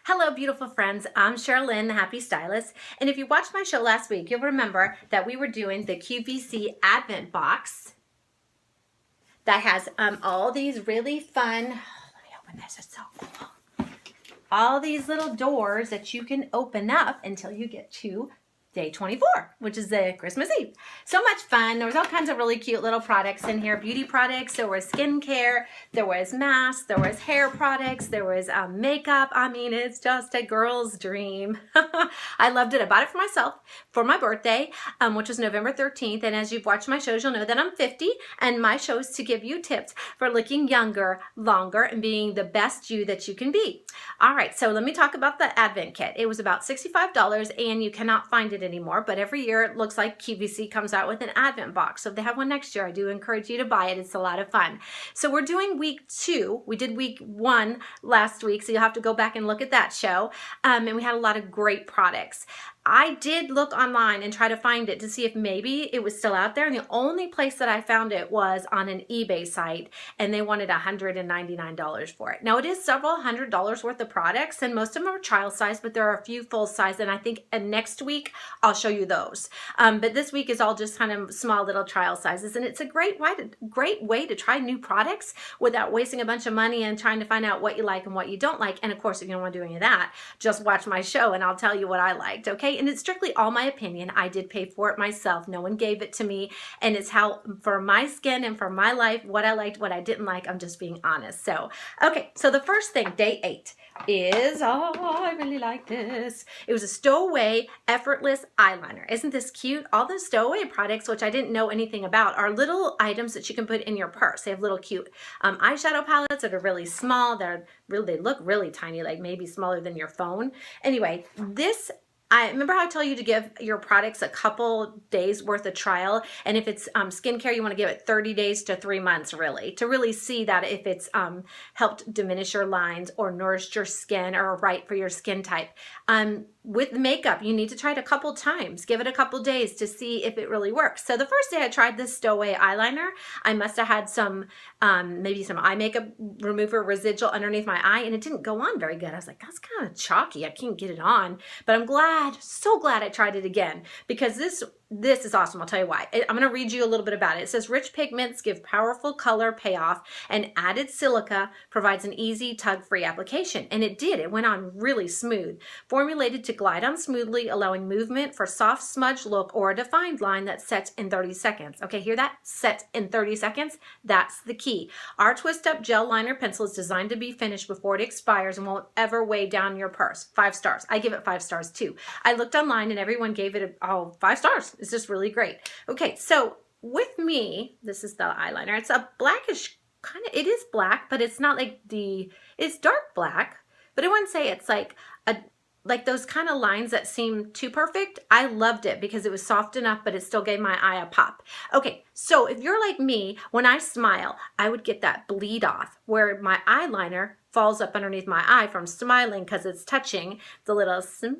Hello, beautiful friends. I'm Sherilyn, the Happy Stylist. And if you watched my show last week, you'll remember that we were doing the QVC Advent box that has all these really fun, let me open this, it's so cool. All these little doors that you can open up until you get to day 24, which is the Christmas Eve. So much fun. There was all kinds of really cute little products in here. Beauty products, there was skincare, there was masks, there was hair products, there was makeup. I mean, it's just a girl's dream. I loved it. I bought it for myself for my birthday, which was November 13th. And as you've watched my shows, you'll know that I'm 50 and my show is to give you tips for looking younger, longer, and being the best you that you can be. All right, so let me talk about the Advent kit. It was about $65 and you cannot find it anymore, but every year it looks like QVC comes out with an Advent box. So if they have one next year, I do encourage you to buy it. It's a lot of fun. So we're doing week 2. We did week 1 last week, so you'll have to go back and look at that show. And we had a lot of great products. I did look online and try to find it to see if maybe it was still out there. And the only place that I found it was on an eBay site, and they wanted $199 for it. Now it is several $100s worth of products, and most of them are child size, but there are a few full size. And I think next week I'll show you those. But this week is all just kind of small little trial sizes, and it's a great way to try new products without wasting a bunch of money and trying to find out what you like and what you don't like. And of course, if you don't want to do any of that, just watch my show and I'll tell you what I liked. Okay. And it's strictly all my opinion. I did pay for it myself. No one gave it to me. And it's how, for my skin and for my life, what I liked, what I didn't like. I'm just being honest. So, okay. So the first thing, day 8, is, oh, I really like this. It was a Stowaway Effortless eyeliner. Isn't this cute? All the Stowaway products, which I didn't know anything about, are little items that you can put in your purse. They have little cute eyeshadow palettes that are really small. They look really tiny, like maybe smaller than your phone. Anyway, I remember how I tell you to give your products a couple days worth of trial. And if it's skincare, you want to give it 30 days to 3 months, really, to really see that if it's helped diminish your lines or nourished your skin or right for your skin type. With makeup, you need to try it a couple times. Give it a couple days to see if it really works. So the first day I tried this Stowaway eyeliner, I must have had some, maybe some eye makeup remover residual underneath my eye, and it didn't go on very good. I was like, that's kind of chalky. I can't get it on. But I'm glad, so glad I tried it again, because this is awesome. I'll tell you why. I'm going to read you a little bit about it. It says, rich pigments give powerful color payoff, and added silica provides an easy tug-free application. And it did. It went on really smooth. Formulated to glide on smoothly, allowing movement for soft smudge look or a defined line that sets in 30 seconds. Okay, hear that? Sets in 30 seconds? That's the key. Our twist-up gel liner pencil is designed to be finished before it expires and won't ever weigh down your purse. 5 stars. I give it 5 stars too. I looked online and everyone gave it 5 stars. It's just really great. Okay, so with me, this is the eyeliner. It's a blackish kind of, it is black, but it's not like it's dark black, but I wouldn't say it's like those kind of lines that seem too perfect. I loved it because it was soft enough, but it still gave my eye a pop. Okay, so if you're like me, when I smile, I would get that bleed off where my eyeliner falls up underneath my eye from smiling because it's touching the little smiles,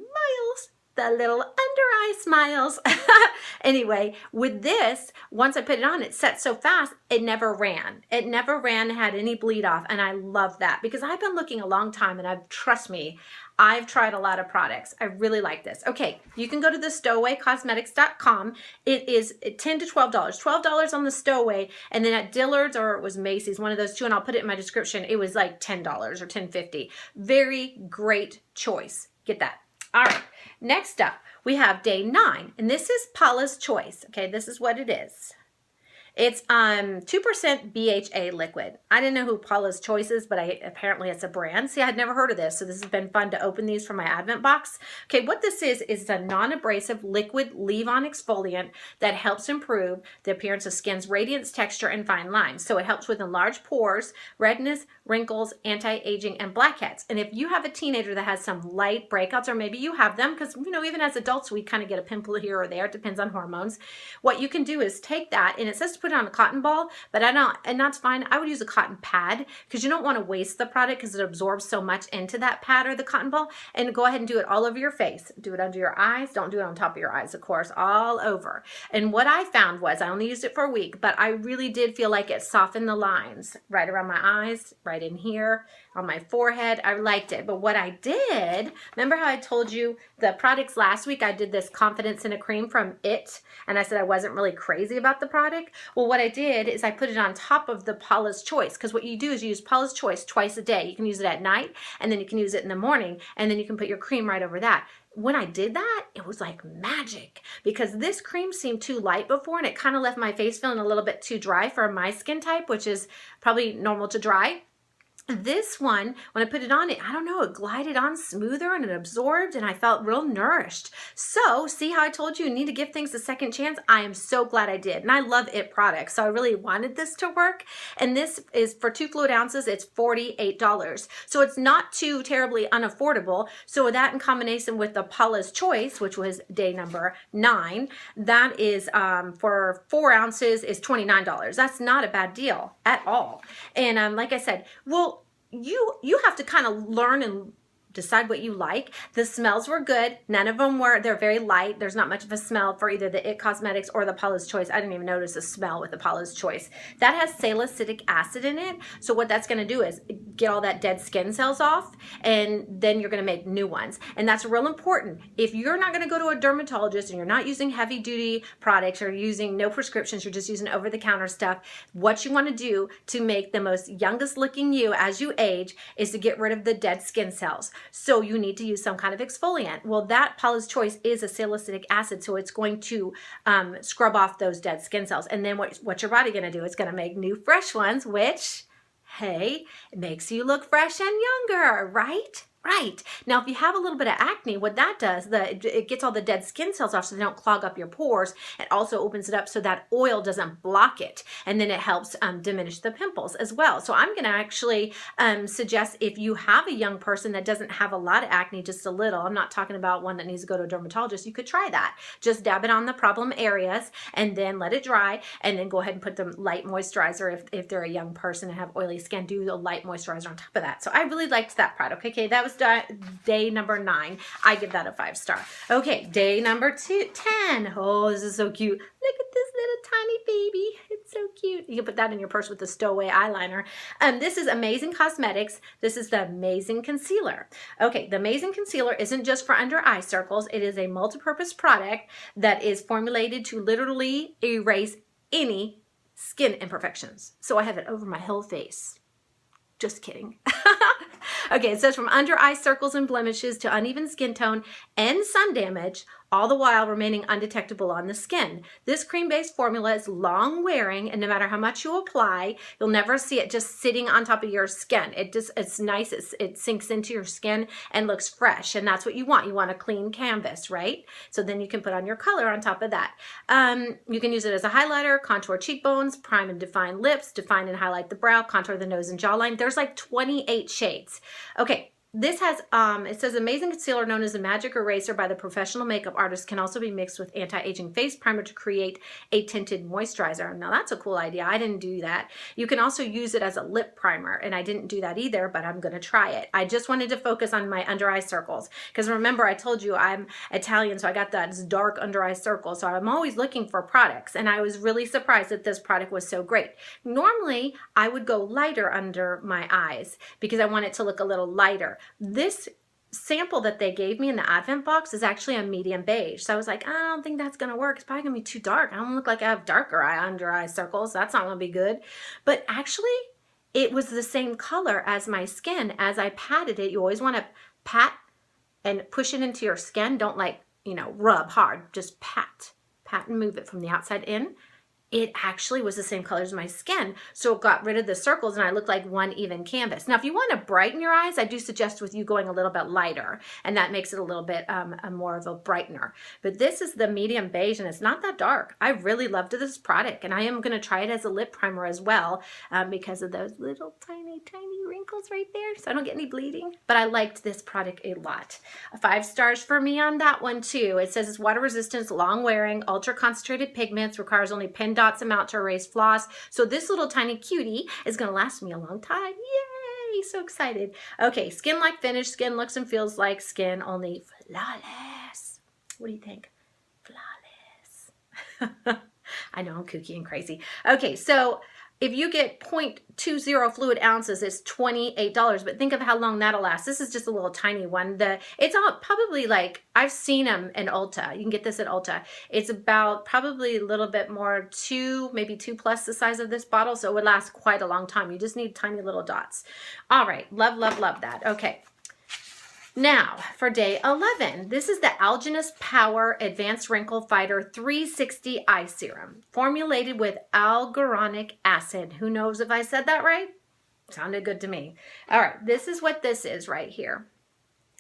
the little under eye smiles. Anyway, with this, once I put it on, it set so fast, it never ran. It never ran, had any bleed off. And I love that because I've been looking a long time and trust me, I've tried a lot of products. I really like this. Okay, you can go to the StowawayCosmetics.com. It is $10 to $12. $12 on the Stowaway, and then at Dillards, or it was Macy's, one of those two, and I'll put it in my description, it was like $10 or $10.50. Very great choice. Get that. All right, next up, we have day 9, and this is Paula's Choice. Okay, this is what it is. It's 2% BHA liquid. I didn't know who Paula's Choice is, but apparently it's a brand. See, I had never heard of this, so this has been fun to open these from my Advent box. Okay, what this is a non-abrasive liquid leave-on exfoliant that helps improve the appearance of skin's radiance, texture, and fine lines. So it helps with enlarged pores, redness, wrinkles, anti-aging, and blackheads. And if you have a teenager that has some light breakouts, or maybe you have them, because, you know, even as adults, we kind of get a pimple here or there. It depends on hormones. What you can do is take that, and it says to put it on a cotton ball, but I don't, and that's fine. I would use a cotton pad because you don't want to waste the product because it absorbs so much into that pad or the cotton ball. And go ahead and do it all over your face. Do it under your eyes. Don't do it on top of your eyes, of course, all over. And what I found was, I only used it for a week, but I really did feel like it softened the lines right around my eyes, right in here, on my forehead. I liked it. But what I did, remember how I told you the products last week? I did this Confidence in a Cream from It, and I said I wasn't really crazy about the product. Well, what I did is I put it on top of the Paula's Choice, because what you do is you use Paula's Choice twice a day. You can use it at night, and then you can use it in the morning, and then you can put your cream right over that. When I did that, it was like magic, because this cream seemed too light before, and it kind of left my face feeling a little bit too dry for my skin type, which is probably normal to dry. This one, when I put it on, I don't know, it glided on smoother and it absorbed, and I felt real nourished. So see how I told you need to give things a second chance? I am so glad I did. And I love It products. So I really wanted this to work. And this is for 2 fluid ounces, it's $48. So it's not too terribly unaffordable. So that in combination with the Paula's Choice, which was day number 9, that is for 4 ounces is $29. That's not a bad deal at all. And like I said, well, you have to kind of learn and decide what you like. The smells were good. None of them were, they're very light. There's not much of a smell for either the It Cosmetics or the Paula's Choice. I didn't even notice a smell with the Paula's Choice. That has salicylic acid in it. So what that's going to do is get all that dead skin cells off, and then you're going to make new ones. And that's real important. If you're not going to go to a dermatologist and you're not using heavy duty products or using no prescriptions, you're just using over the counter stuff, what you want to do to make the most youngest looking you as you age is to get rid of the dead skin cells. So you need to use some kind of exfoliant. Well, that Paula's Choice is a salicylic acid, so it's going to scrub off those dead skin cells. And then what your body going to do? It's going to make new fresh ones, which, hey, it makes you look fresh and younger, right? Right. Now, if you have a little bit of acne, what that does, it gets all the dead skin cells off so they don't clog up your pores. It also opens it up so that oil doesn't block it. And then it helps diminish the pimples as well. So I'm going to actually suggest, if you have a young person that doesn't have a lot of acne, just a little, I'm not talking about one that needs to go to a dermatologist, you could try that. Just dab it on the problem areas and then let it dry, and then go ahead and put the light moisturizer. If they're a young person and have oily skin, do the light moisturizer on top of that. So I really liked that product. Okay, that was day number 9. I give that a 5-star. Okay, day number 10. Oh, this is so cute. Look at this little tiny baby. It's so cute. You can put that in your purse with the Stowaway eyeliner. This is Amazing Cosmetics. This is the Amazing Concealer. Okay, the Amazing Concealer isn't just for under eye circles. It is a multi-purpose product that is formulated to literally erase any skin imperfections. So I have it over my whole face. Just kidding. Okay, it says from under eye circles and blemishes to uneven skin tone and sun damage, all the while remaining undetectable on the skin. This cream-based formula is long wearing, and no matter how much you apply, you'll never see it just sitting on top of your skin. It's nice, it sinks into your skin and looks fresh, and that's what you want. You want a clean canvas, right? So then you can put on your color on top of that. You can use it as a highlighter, contour cheekbones, prime and define lips, define and highlight the brow, contour the nose and jawline. There's like 28 shades. Okay. This has, it says Amazing Concealer, known as a magic eraser by the professional makeup artist, can also be mixed with anti-aging face primer to create a tinted moisturizer. Now that's a cool idea. I didn't do that. You can also use it as a lip primer, and I didn't do that either, but I'm going to try it. I just wanted to focus on my under eye circles, because remember I told you I'm Italian, so I got that dark under eye circle, so I'm always looking for products, and I was really surprised that this product was so great. Normally, I would go lighter under my eyes because I want it to look a little lighter. This sample that they gave me in the Advent box is actually a medium beige. So I was like, I don't think that's going to work. It's probably going to be too dark. I don't look like I have darker under eye circles. That's not going to be good. But actually, it was the same color as my skin. As I patted it, you always want to pat and push it into your skin. Don't rub hard. Just pat and move it from the outside in. It actually was the same color as my skin. So it got rid of the circles and I looked like one even canvas. Now, if you want to brighten your eyes, I do suggest with you going a little bit lighter, and that makes it a little bit more of a brightener. But this is the medium beige, and it's not that dark. I really loved this product, and I am going to try it as a lip primer as well because of those little tiny wrinkles right there, so I don't get any bleeding. But I liked this product a lot. 5 stars for me on that one too. It says it's water resistant, long wearing, ultra concentrated pigments, requires only pen dots amount to erase floss. So this little tiny cutie is going to last me a long time. Yay! So excited. Okay, skin-like finish. Skin looks and feels like skin, only flawless. What do you think? Flawless. I know I'm kooky and crazy. Okay, so if you get 0.20 fluid ounces, it's $28, but think of how long that'll last. This is just a little tiny one. It's all probably like, I've seen them in Ulta. You can get this at Ulta. It's about probably a little bit more, maybe 2 plus the size of this bottle, so it would last quite a long time. You just need tiny little dots. All right, love, love, love that. Okay. Now, for day 11, this is the Algenist Power Advanced Wrinkle Fighter 360 Eye Serum, formulated with hyaluronic acid. Who knows if I said that right? Sounded good to me. All right, this is what this is right here.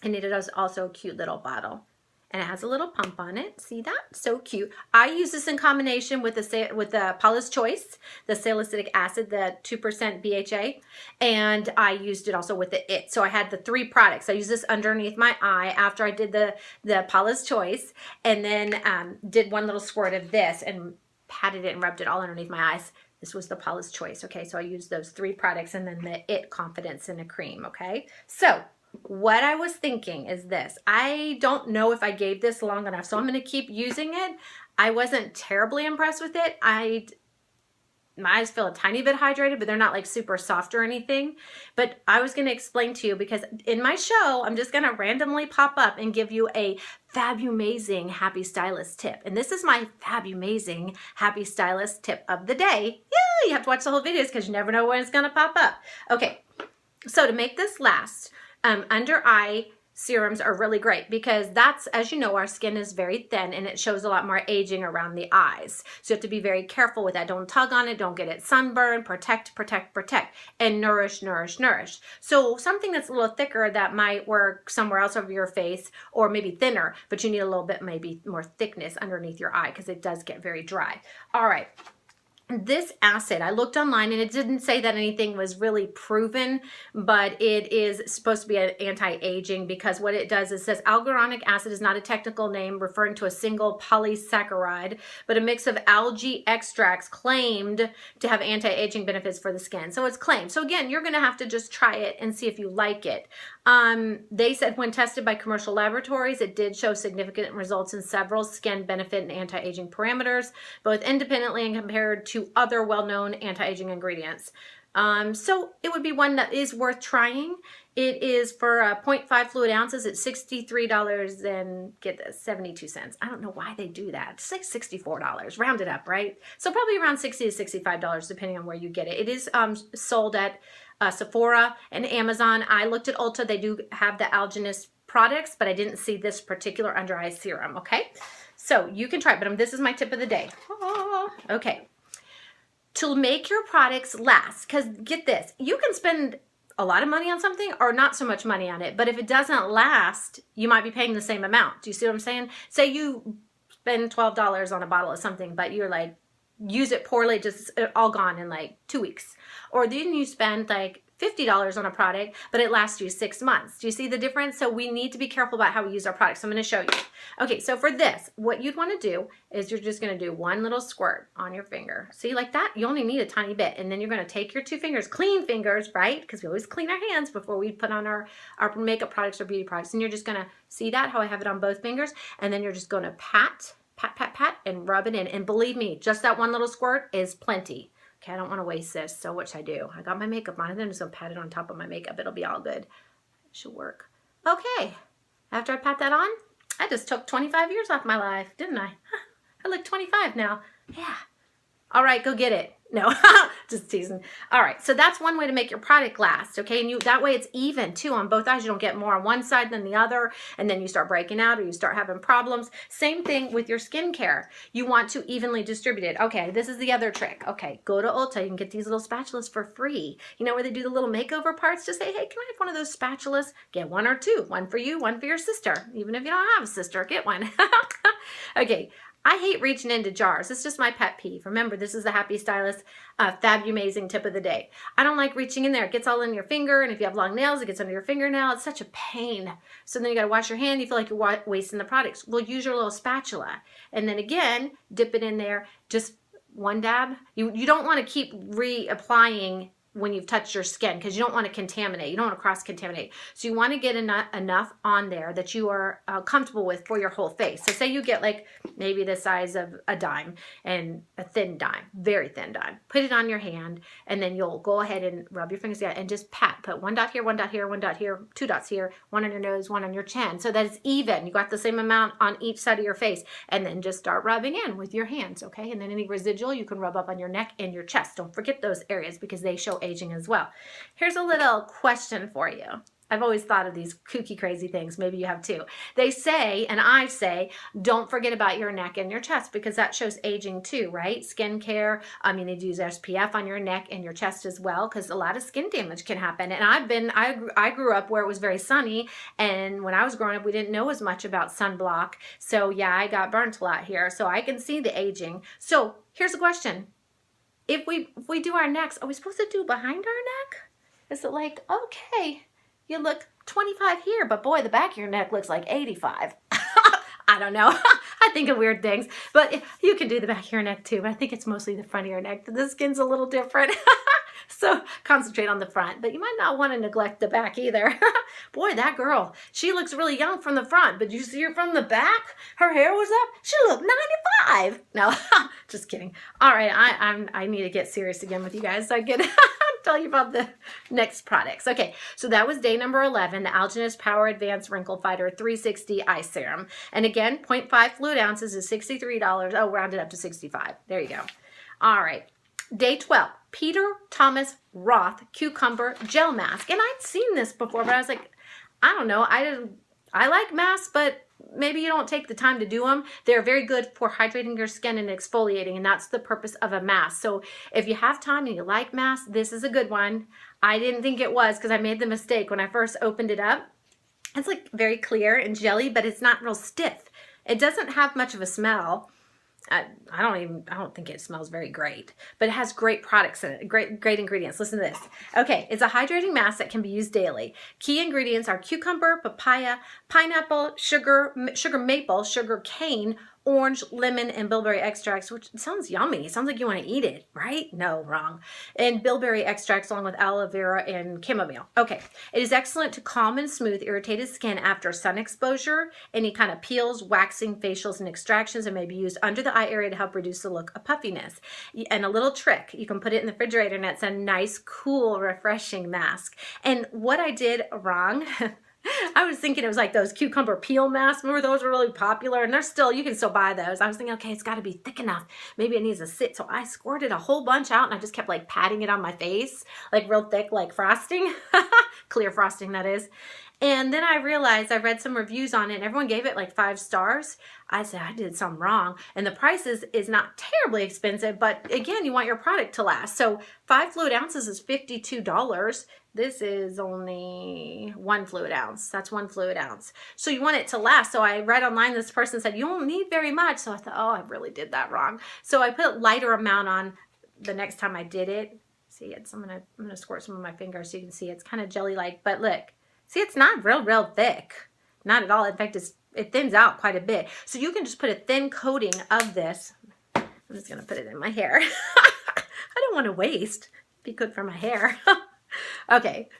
And it is also a cute little bottle. And it has a little pump on it. See that? So cute. I use this in combination with the Paula's Choice, the salicylic acid, the 2% BHA. And I used it also with the IT. So I had the 3 products. I used this underneath my eye after I did the Paula's Choice. And then did one little squirt of this and patted it and rubbed it all underneath my eyes. This was the Paula's Choice. Okay, so I used those 3 products and then the IT Confidence in a cream. Okay, so what I was thinking is this. I don't know if I gave this long enough, so I'm going to keep using it. I wasn't terribly impressed with it. My eyes feel a tiny bit hydrated, but they're not like super soft or anything. But I was going to explain to you because in my show, I'm just going to randomly pop up and give you a fabumazing Happy Stylist tip. And this is my fabumazing Happy Stylist tip of the day. Yeah, you have to watch the whole videos because you never know when it's going to pop up. Okay, so to make this last, under eye serums are really great because that's, as you know, our skin is very thin and it shows a lot more aging around the eyes. So you have to be very careful with that. Don't tug on it. Don't get it sunburned. Protect, protect, protect, and nourish, nourish, nourish. So something that's a little thicker that might work somewhere else over your face, or maybe thinner, but you need a little bit maybe more thickness underneath your eye because it does get very dry. All right. This acid, I looked online and it didn't say that anything was really proven, but it is supposed to be an anti-aging because what it does is it says hyaluronic acid is not a technical name referring to a single polysaccharide, but a mix of algae extracts claimed to have anti-aging benefits for the skin. So it's claimed. So again, you're going to have to just try it and see if you like it. They said when tested by commercial laboratories, it did show significant results in several skin benefit and anti-aging parameters, both independently and compared to other well-known anti-aging ingredients. So it would be one that is worth trying. It is for 0.5 fluid ounces at $63 and get this, 72 cents. I don't know why they do that. It's like $64, round it up, right? So probably around $60 to $65 depending on where you get it. It is sold at Sephora and Amazon. I looked at Ulta. They do have the Algenist products, but I didn't see this particular under eye serum, okay? So you can try it, but this is my tip of the day. Okay. To make your products last, because get this, you can spend a lot of money on something or not so much money on it, but if it doesn't last, you might be paying the same amount. Do you see what I'm saying? Say you spend $12 on a bottle of something, but you're like, use it poorly, just all gone in like 2 weeks. Or then you spend like $50 on a product, but it lasts you 6 months. Do you see the difference? So we need to be careful about how we use our products. So I'm going to show you. Okay, so for this, what you'd want to do is you're just going to do one little squirt on your finger. See, like that? You only need a tiny bit. And then you're going to take your 2 fingers, clean fingers, right? Because we always clean our hands before we put on our makeup products or beauty products. And you're just going to see that, how I have it on both fingers. And then you're just going to pat, and rub it in. And believe me, just that one little squirt is plenty. Okay, I don't want to waste this, so what should I do? I got my makeup on, and then I'm just going to pat it on top of my makeup. It'll be all good. It should work. Okay, after I pat that on, I just took 25 years off my life, didn't I? I look 25 now. Yeah. All right, go get it. No, just teasing. All right, so that's one way to make your product last, okay? And that way it's even, too, on both eyes. You don't get more on one side than the other, and then you start breaking out or you start having problems. Same thing with your skincare. You want to evenly distribute it. Okay, this is the other trick. Okay, go to Ulta. You can get these little spatulas for free. You know where they do the little makeover parts? Just say, hey, can I have one of those spatulas? Get 1 or 2. One for you, one for your sister. Even if you don't have a sister, get one. Okay. I hate reaching into jars. It's just my pet peeve. Remember, this is the Happy Stylist fabumazing tip of the day. I don't like reaching in there. It gets all in your finger, and if you have long nails, it gets under your fingernail. It's such a pain. So then you got to wash your hand. You feel like you're wasting the products. Well, use your little spatula. And then again, dip it in there. Just one dab. You don't want to keep reapplying when you've touched your skin, because you don't want to contaminate. You don't want to cross-contaminate. So you want to get enough on there that you are comfortable with for your whole face. So say you get like maybe the size of a dime, and a thin dime, very thin dime. Put it on your hand, and then you'll go ahead and rub your fingers together and just pat. Put one dot here, one dot here, one dot here, two dots here, one on your nose, one on your chin, so that it's even. You got the same amount on each side of your face, and then just start rubbing in with your hands, okay? And then any residual you can rub up on your neck and your chest. Don't forget those areas because they show aging as well. Here's a little question for you. I've always thought of these kooky, crazy things. Maybe you have too. They say, and I say, don't forget about your neck and your chest, because that shows aging too, right? Skincare, you need to use SPF on your neck and your chest as well, because a lot of skin damage can happen. And I grew up where it was very sunny, and when I was growing up, we didn't know as much about sunblock. So yeah, I got burnt a lot here. So I can see the aging. So here's a question. If we do our necks, are we supposed to do behind our neck? Is it like, okay, you look 25 here, but boy, the back of your neck looks like 85. I don't know. I think of weird things, but you can do the back of your neck too, but I think it's mostly the front of your neck. The skin's a little different. So concentrate on the front, but you might not want to neglect the back either. Boy, that girl, she looks really young from the front, but you see her from the back? Her hair was up. She looked 95. No, just kidding. All right, I need to get serious again with you guys so I can tell you about the next products. Okay, so that was day number 11, the Algenist Power Advanced Wrinkle Fighter 360 Eye Serum. And again, 0.5 fluid ounces is $63. Oh, rounded up to 65. There you go. All right. Day 12, Peter Thomas Roth Cucumber Gel Mask. And I'd seen this before, but I was like, I don't know. I like masks, but maybe you don't take the time to do them. They're very good for hydrating your skin and exfoliating, and that's the purpose of a mask. So if you have time and you like masks, this is a good one. I didn't think it was, because I made the mistake when I first opened it up. It's like very clear and jelly, but it's not real stiff. It doesn't have much of a smell. I don't think it smells very great, but it has great products in it, great ingredients. Listen to this. Okay, it's a hydrating mask that can be used daily. Key ingredients are cucumber, papaya, pineapple, sugar maple, sugar cane, orange, lemon, and bilberry extracts, which sounds yummy. It sounds like you want to eat it, right? No, wrong. And bilberry extracts along with aloe vera and chamomile. Okay, it is excellent to calm and smooth irritated skin after sun exposure, any kind of peels, waxing, facials, and extractions, and may be used under the eye area to help reduce the look of puffiness. And a little trick, you can put it in the refrigerator, and it's a nice, cool, refreshing mask. And what I did wrong, I was thinking it was like those cucumber peel masks. Remember those were really popular, and you can still buy those. I was thinking, okay, it's got to be thick enough. Maybe it needs to sit. So I squirted a whole bunch out, and I just kept like patting it on my face, like real thick, like frosting, clear frosting that is. And then I realized, I read some reviews on it, and everyone gave it like 5 stars. I said, I did something wrong. And the price is not terribly expensive, but again, you want your product to last. So 5 fluid ounces is $52. This is only 1 fluid ounce. That's 1 fluid ounce. So you want it to last. So I read online, this person said, you don't need very much. So I thought, oh, I really did that wrong. So I put a lighter amount on the next time I did it. See, I'm gonna squirt some of my fingers so you can see it's kind of jelly-like, but look. See, it's not real thick. Not at all. In fact, it thins out quite a bit. So you can just put a thin coating of this. I'm just going to put it in my hair. I don't want to waste. It'd be good for my hair. Okay.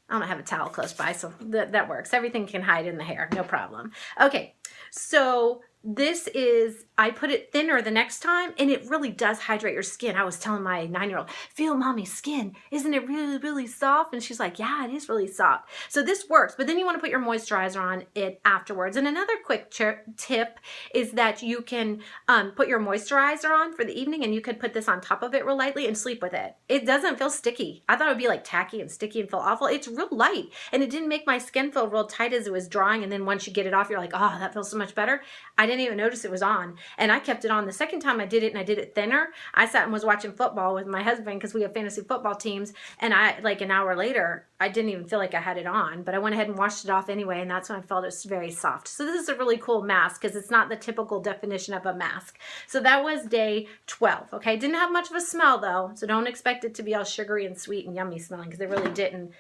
I don't have a towel close by, so that works. Everything can hide in the hair. No problem. Okay. So this is, I put it thinner the next time, and it really does hydrate your skin. I was telling my 9-year-old, feel mommy's skin. Isn't it really soft? And she's like, yeah, it is really soft. So this works, but then you want to put your moisturizer on it afterwards. And another quick tip is that you can put your moisturizer on for the evening, and you could put this on top of it real lightly and sleep with it. It doesn't feel sticky. I thought it would be like tacky and sticky and feel awful. It's real light, and it didn't make my skin feel real tight as it was drying. And then once you get it off, you're like, oh, that feels so much better. I didn't even notice it was on, and I kept it on. The second time I did it, and I did it thinner, I sat and was watching football with my husband because we have fantasy football teams, and like an hour later, I didn't even feel like I had it on, but I went ahead and washed it off anyway, and that's when I felt it's very soft. So this is a really cool mask because it's not the typical definition of a mask. So that was day 12, okay? Didn't have much of a smell, though, so don't expect it to be all sugary and sweet and yummy smelling because it really didn't.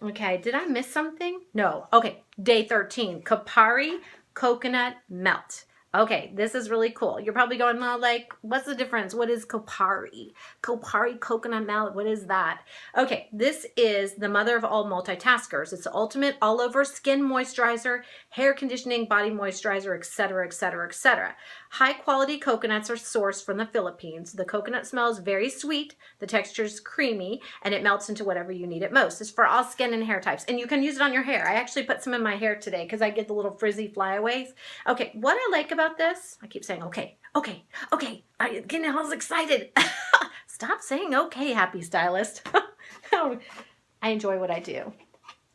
Okay, did I miss something? No. Okay, day 13, Kopari Coconut Melt. Okay, this is really cool. You're probably going, well, like, what's the difference? What is Kopari? Kopari coconut milk, what is that? Okay, this is the mother of all multitaskers. It's the ultimate all-over skin moisturizer, hair conditioning, body moisturizer, etc., etc., etc. High-quality coconuts are sourced from the Philippines. The coconut smells very sweet, the texture is creamy, and it melts into whatever you need it most. It's for all skin and hair types, and you can use it on your hair. I actually put some in my hair today because I get the little frizzy flyaways. Okay, what I like about this, I keep saying okay, I'm getting all excited. Stop saying okay, Happy Stylist. I enjoy what I do.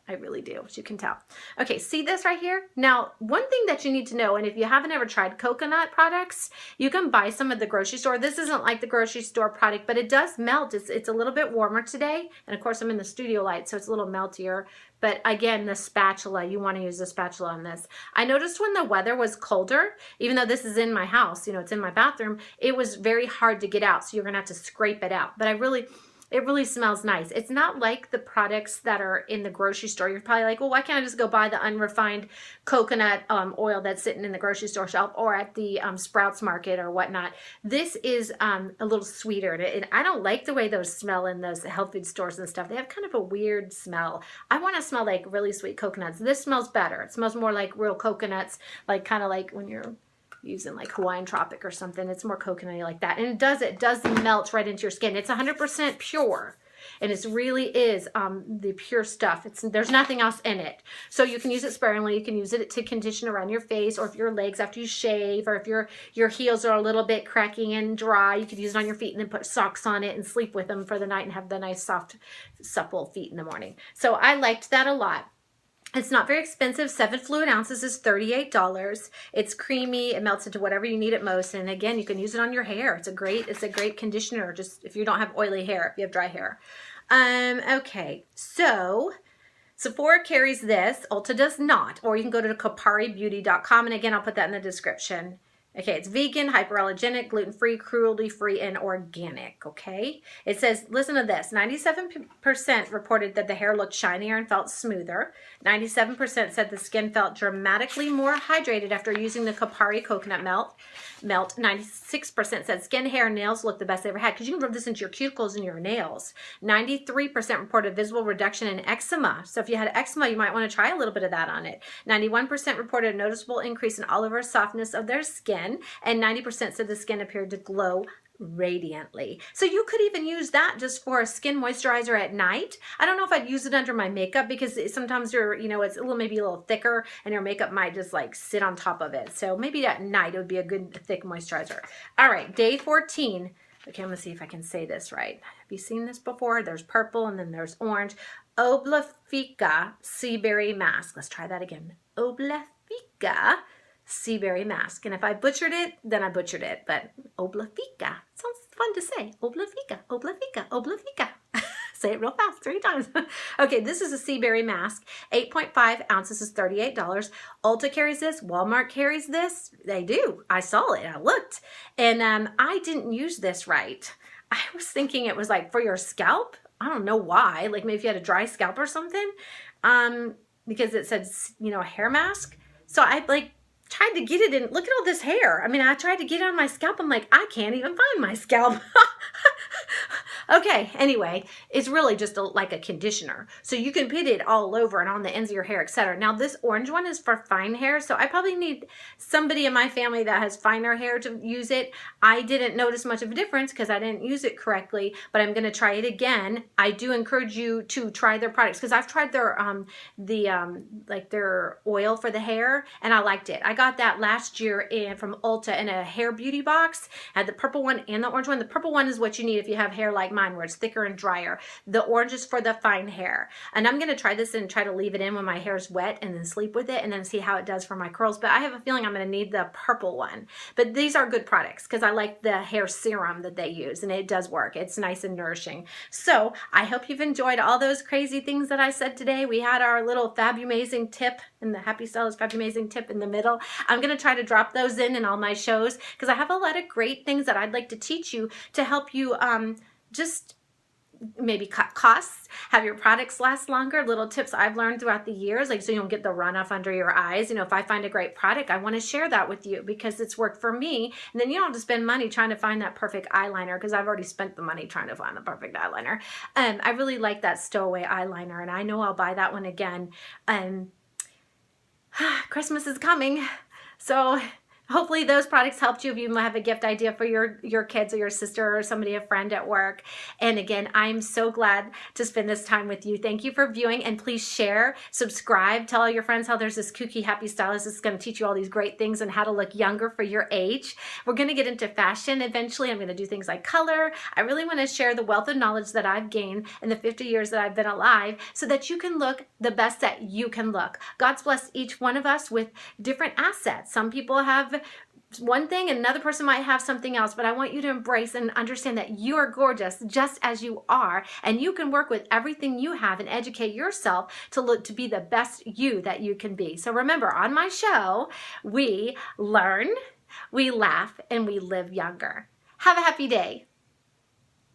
I really do, as you can tell. Okay, see this right here? Now, one thing that you need to know, and if you haven't ever tried coconut products, you can buy some at the grocery store. This isn't like the grocery store product, but it does melt. It's a little bit warmer today. And of course, I'm in the studio light, so it's a little meltier. But again, the spatula, you want to use the spatula on this. I noticed when the weather was colder, even though this is in my house, you know, it's in my bathroom, it was very hard to get out. So you're going to have to scrape it out. But it really smells nice. It's not like the products that are in the grocery store. You're probably like, well, why can't I just go buy the unrefined coconut oil that's sitting in the grocery store shelf or at the Sprouts Market or whatnot? This is a little sweeter. And I don't like the way those smell in those health food stores and stuff. They have kind of a weird smell. I want to smell like really sweet coconuts. This smells better. It smells more like real coconuts, like kind of like when you're using like Hawaiian Tropic or something. It's more coconutty like that. And it does melt right into your skin. It's 100% pure. And it really is the pure stuff. There's nothing else in it. So you can use it sparingly. You can use it to condition around your face or if your legs after you shave or if your heels are a little bit cracking and dry, you could use it on your feet and then put socks on it and sleep with them for the night and have the nice soft, supple feet in the morning. So I liked that a lot. It's not very expensive. 7 fluid ounces is $38. It's creamy. It melts into whatever you need it most. And again, you can use it on your hair. It's a great conditioner. Just if you don't have oily hair, if you have dry hair. Okay, so Sephora carries this. Ulta does not. Or you can go to koparibeauty.com. And again, I'll put that in the description. Okay, it's vegan, hyperallergenic, gluten-free, cruelty-free, and organic, okay? It says, listen to this, 97% reported that the hair looked shinier and felt smoother. 97% said the skin felt dramatically more hydrated after using the Kopari coconut melt. 96% said skin, hair, and nails look the best they ever had because you can rub this into your cuticles and your nails. 93% reported visible reduction in eczema. So if you had eczema, you might want to try a little bit of that on it. 91% reported a noticeable increase in all over softness of their skin, and 90% said the skin appeared to glow radiantly. So you could even use that just for a skin moisturizer at night. I don't know if I'd use it under my makeup because sometimes it's maybe a little thicker and your makeup might just like sit on top of it. So maybe at night it would be a good thick moisturizer. All right, day 14. Okay, I'm gonna see if I can say this right. Have you seen this before? There's purple and then there's orange. Obliphica Seaberry mask. Let's try that again. Obliphica Seaberry mask. And if I butchered it, then I butchered it. But Obliphica. Sounds fun to say. Obliphica, Obliphica, Obliphica. Say it real fast 3 times. Okay, this is a Seaberry mask. 8.5 ounces is $38. Ulta carries this. Walmart carries this. They do. I saw it. I looked. And I didn't use this right. I was thinking it was like for your scalp. I don't know why. Like maybe if you had a dry scalp or something. Because it said, a hair mask. So I tried to get it in. Look at all this hair. I mean, I tried to get it on my scalp. I'm like, I can't even find my scalp. Okay, anyway, it's really just like a conditioner. So you can put it all over and on the ends of your hair, etc. Now, this orange one is for fine hair, so I probably need somebody in my family that has finer hair to use it. I didn't notice much of a difference because I didn't use it correctly, but I'm going to try it again. I do encourage you to try their products because I've tried their their oil for the hair, and I liked it. I got that last year from Ulta in a hair beauty box. I had the purple one and the orange one. The purple one is what you need if you have hair like mine where it's thicker and drier. The orange is for the fine hair. And I'm going to try this and try to leave it in when my hair is wet and then sleep with it and then see how it does for my curls. But I have a feeling I'm going to need the purple one. But these are good products because I like the hair serum that they use and it does work. It's nice and nourishing. So I hope you've enjoyed all those crazy things that I said today. We had our little Fabumazing tip and the Happy Stylist Fabumazing tip in the middle. I'm going to try to drop those in all my shows because I have a lot of great things that I'd like to teach you to help you just maybe cut costs, have your products last longer, little tips I've learned throughout the years, like so you don't get the runoff under your eyes. You know, if I find a great product, I want to share that with you because it's worked for me. And then you don't have to spend money trying to find that perfect eyeliner because I've already spent the money trying to find the perfect eyeliner. I really like that Stowaway eyeliner, and I know I'll buy that one again. Christmas is coming, so hopefully those products helped you if you have a gift idea for your kids or your sister or somebody, a friend at work. And again, I'm so glad to spend this time with you. Thank you for viewing, and please share, subscribe, tell all your friends how there's this kooky Happy Stylist that's going to teach you all these great things and how to look younger for your age. We're going to get into fashion eventually. I'm going to do things like color. I really want to share the wealth of knowledge that I've gained in the 50 years that I've been alive so that you can look the best that you can look. God's blessed each one of us with different assets. Some people have one thing and another person might have something else, but I want you to embrace and understand that you are gorgeous just as you are, and you can work with everything you have and educate yourself to look to be the best you that you can be. So remember, on my show, we learn, we laugh, and we live younger. Have a happy day.